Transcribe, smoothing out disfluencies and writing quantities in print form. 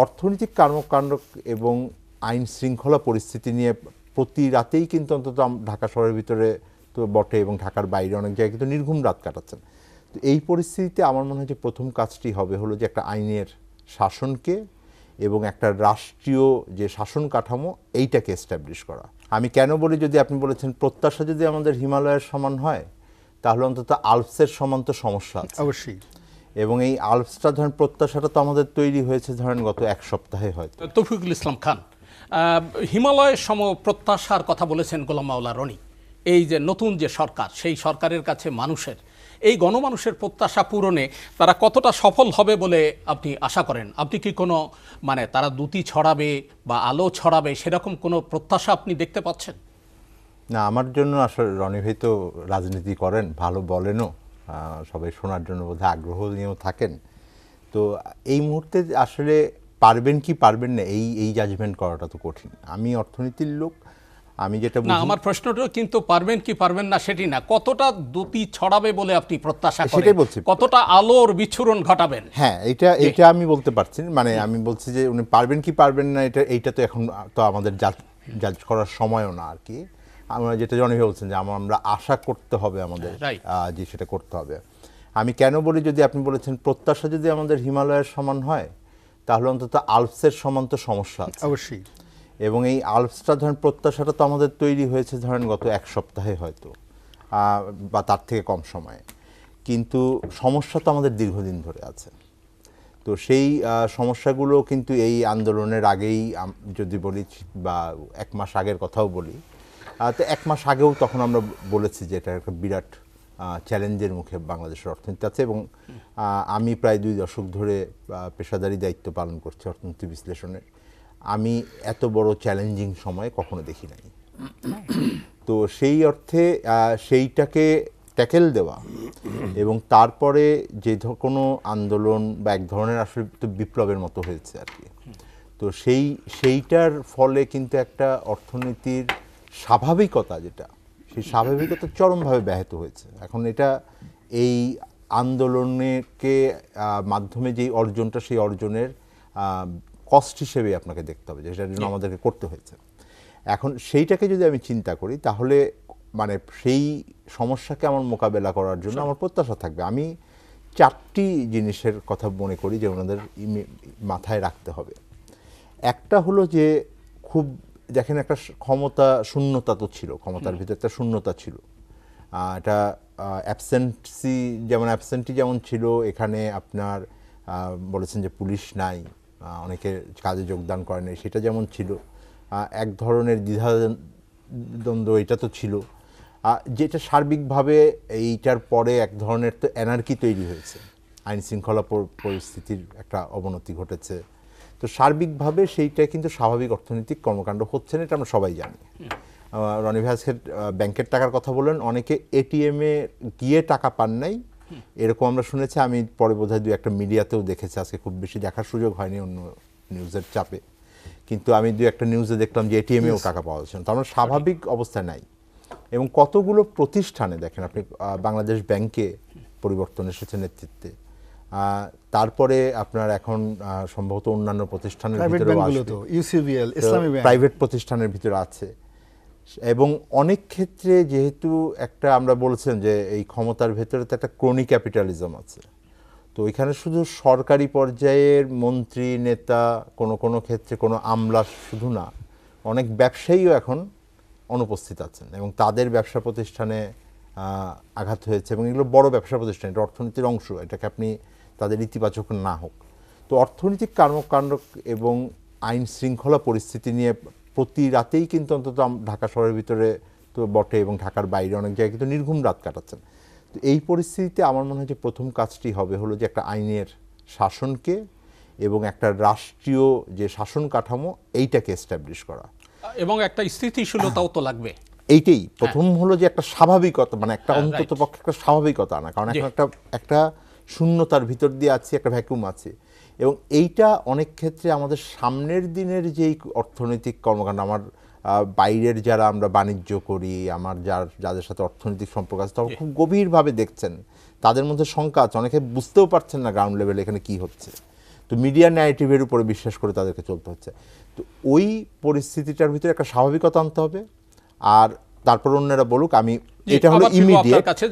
অর্থনৈতিক কর্মকাণ্ড এবং আইন শৃঙ্খলা পরিস্থিতি নিয়ে প্রতি রাতেই কিন্তু অন্তত ঢাকা শহরের ভিতরে তো বটে এবং ঢাকার বাইরে অনেক জায়গায় কিন্তু নির্ঘুম রাত কাটাচ্ছেন। তো এই পরিস্থিতিতে আমার মনে হয় যে প্রথম কাজটি হবে হলো যে একটা আইনের শাসনকে এবং একটা রাষ্ট্রীয় যে শাসন কাঠামো এইটাকে এস্টাবলিশ করা। আমি কেন বলি, যদি আপনি বলেছেন প্রত্যাশা যদি আমাদের হিমালয়ের সমান হয় তাহলে অন্তত আল্পসের সমান তো সমস্যা আছে অবশ্যই। এবং এই আল্পসটা ধরেন প্রত্যাশাটা তো আমাদের তৈরি হয়েছে ধরেন গত এক সপ্তাহে হয়তো। তৌফিকুল ইসলাম খান, হিমালয়ের সম প্রত্যাশার কথা বলেছেন গোলাম মাওলা রনি। এই যে নতুন যে সরকার, সেই সরকারের কাছে মানুষের এই গণমানুষের প্রত্যাশা পূরণে তারা কতটা সফল হবে বলে আপনি আশা করেন? আপনি কি কোনো তারা দ্যুতি ছড়াবে বা আলো ছড়াবে সেরকম কোনো প্রত্যাশা আপনি দেখতে পাচ্ছেন? না, আমার জন্য আসলে রনি ভাই তো রাজনীতি করেন, ভালো বলেনও, সবাই শোনার জন্য বোধহয় আগ্রহ নিয়েও থাকেন। তো এই মুহূর্তে আসলে পারবেন কি পারবেন না এই জাজমেন্ট করাটা তো কঠিন। আমি অর্থনীতির লোক, আমি যেটা না, আমার প্রশ্নটা কিন্তু পারবেন কি পারবেন না সেটি না, কতটা দ্যুতি ছড়াবে বলে আপনি প্রত্যাশা করেন, সেটাই বলছি, কতটা আলোর বিচ্ছুরণ ঘটাবেন। হ্যাঁ, এটা আমি বলতে পারছি। আমি বলছি যে উনি পারবেন কি পারবেন না এইটা তো এখন তো আমাদের জাজ করার সময়ও না আর কি। আমরা যেটা রনি ভাই বলছেন যে আমরা আশা করতে হবে আমাদের যে সেটা করতে হবে। আমি কেন বলি, যদি আপনি বলেছেন প্রত্যাশা যদি আমাদের হিমালয়ের সমান হয় তাহলে অন্তত আল্পসের সমান তো সমস্যা আছে অবশ্যই। এবং এই আল্পসটা ধরেন প্রত্যাশাটা তো আমাদের তৈরি হয়েছে ধরেন গত এক সপ্তাহে হয়তো বা তার থেকে কম সময়ে, কিন্তু সমস্যা তো আমাদের দীর্ঘদিন ধরে আছে। তো সেই সমস্যাগুলো কিন্তু এই আন্দোলনের আগেই যদি বলি বা এক মাস আগের কথাও বলি, তো এক মাস আগেও তখন আমরা বলেছি যে এটা একটা বিরাট চ্যালেঞ্জের মুখে বাংলাদেশের অর্থনীতি আছে এবং আমি প্রায় 2 দশক ধরে পেশাদারি দায়িত্ব পালন করছি অর্থনীতি বিশ্লেষণের। আমি এত বড় চ্যালেঞ্জিং সময় কখনো দেখি নাই। তো সেই অর্থে সেইটাকে ট্যাকেল দেওয়া এবং তারপরে যে কোনো আন্দোলন বা এক ধরনের আসলে তো বিপ্লবের মতো হয়েছে আর কি। তো সেইটার ফলে কিন্তু একটা অর্থনীতির স্বাভাবিকতা, যেটা সেই স্বাভাবিকতা চরমভাবে ব্যাহত হয়েছে। এখন এটা এই আন্দোলনকে মাধ্যমে যেই অর্জনটা, সেই অর্জনের কষ্ট হিসেবে আপনাকে দেখতে হবে, যেটার জন্য আমাদেরকে করতে হয়েছে। এখন সেইটাকে যদি আমি চিন্তা করি তাহলে সেই সমস্যাকে আমার মোকাবেলা করার জন্য আমার প্রত্যাশা থাকবে। আমি 4টি জিনিসের কথা মনে করি যে ওনাদের মাথায় রাখতে হবে। একটা হলো যে খুব দেখেন একটা ক্ষমতা শূন্যতা তো ছিল, ক্ষমতার ভিতরে একটা শূন্যতা ছিল। এটা অ্যাবসেন্টি যেমন ছিল, এখানে আপনার বলেছেন যে পুলিশ নাই, অনেকে কাজে যোগদান করে নাই, সেটা যেমন ছিল। এক ধরনের দ্বিধাদ্বন্দ্ব এটা তো ছিল, যেটা সার্বিকভাবে এইটার পরে এক ধরনের তো অ্যানার্কি তৈরি হয়েছে, আইন শৃঙ্খলা পরিস্থিতির একটা অবনতি ঘটেছে। তো সার্বিকভাবে সেইটা কিন্তু স্বাভাবিক অর্থনৈতিক কর্মকাণ্ড হচ্ছে না, এটা আমরা সবাই জানি। রনি ভাই আজকে ব্যাংকের টাকার কথা বলেন, অনেকে এটিএমে গিয়ে টাকা পান নাই এরকম আমরা শুনেছি। আমি পরে বোধহয় 2-1টা মিডিয়াতেও দেখেছি, আজকে খুব বেশি দেখার সুযোগ হয়নি অন্য নিউজের চাপে, কিন্তু আমি 2-1টা নিউজে দেখলাম যে এটিএমেও টাকা পাওয়া যাচ্ছে না। তো আমরা স্বাভাবিক অবস্থায় নাই। এবং কতগুলো প্রতিষ্ঠানে দেখেন আপনি, বাংলাদেশ ব্যাংকে পরিবর্তন এসেছে নেতৃত্বে, তারপরে আপনার এখন সম্ভবত অন্যান্য প্রতিষ্ঠানের ভিতরে প্রাইভেট প্রতিষ্ঠানের ভিতরে আছে। এবং অনেক ক্ষেত্রে যেহেতু একটা আমরা বলছেন যে এই ক্ষমতার ভেতরে তো একটা ক্রনি ক্যাপিটালিজম আছে, তো এখানে শুধু সরকারি পর্যায়ের মন্ত্রী নেতা, কোনো ক্ষেত্রে কোনো আমলা শুধু না, অনেক ব্যবসায়ীও এখন অনুপস্থিত আছেন এবং তাদের ব্যবসা প্রতিষ্ঠানে আঘাত হয়েছে এবং এগুলো বড় ব্যবসা প্রতিষ্ঠান, এটা অর্থনীতির অংশ, এটাকে আপনি তাদের ইতিবাচক না হোক। তো অর্থনৈতিক কর্মকাণ্ড এবং আইন শৃঙ্খলা পরিস্থিতি নিয়ে প্রতি রাতেই কিন্তু অন্তত ঢাকা শহরের ভিতরে তো বটে এবং ঢাকার বাইরে অনেক জায়গায় কিন্তু নির্ঘুম রাত কাটাচ্ছেন। তো এই পরিস্থিতিতে আমার মনে হয় যে প্রথম কাজটি হবে হলো যে একটা আইনের শাসনকে এবং একটা রাষ্ট্রীয় যে শাসন কাঠামো এইটাকে এস্টাবলিশ করা এবং একটা স্থিতিশীলতাও তো লাগবে। এইটাই প্রথম হলো যে একটা স্বাভাবিকতা, একটা অন্তত পক্ষে একটা স্বাভাবিকতা আনা, কারণ এখন একটা শূন্যতার ভিতর দিয়ে আছে, একটা ভ্যাকুয়াম আছে। এবং এইটা অনেক ক্ষেত্রে আমাদের সামনের দিনের যেই অর্থনৈতিক কর্মকাণ্ড, আমার বাইরের যারা আমরা বাণিজ্য করি, আমার যাদের সাথে অর্থনৈতিক সম্পর্ক আছে, তারা খুব গভীরভাবে দেখছেন, তাদের মধ্যে শঙ্কা আছে, অনেকে বুঝতেও পারছেন না গ্রাউন্ড লেভেলে এখানে কি হচ্ছে। তো মিডিয়া ন্যারেটিভের উপরে বিশ্বাস করে তাদেরকে চলতে হচ্ছে। তো ওই পরিস্থিতিটার ভিতরে একটা স্বাভাবিকতা আনতে হবে, আর তারপর অন্যরা বলুক আমি জি, এটা হলো আবার ফিরবো আপনার ইমিডিয়েট। কাছে।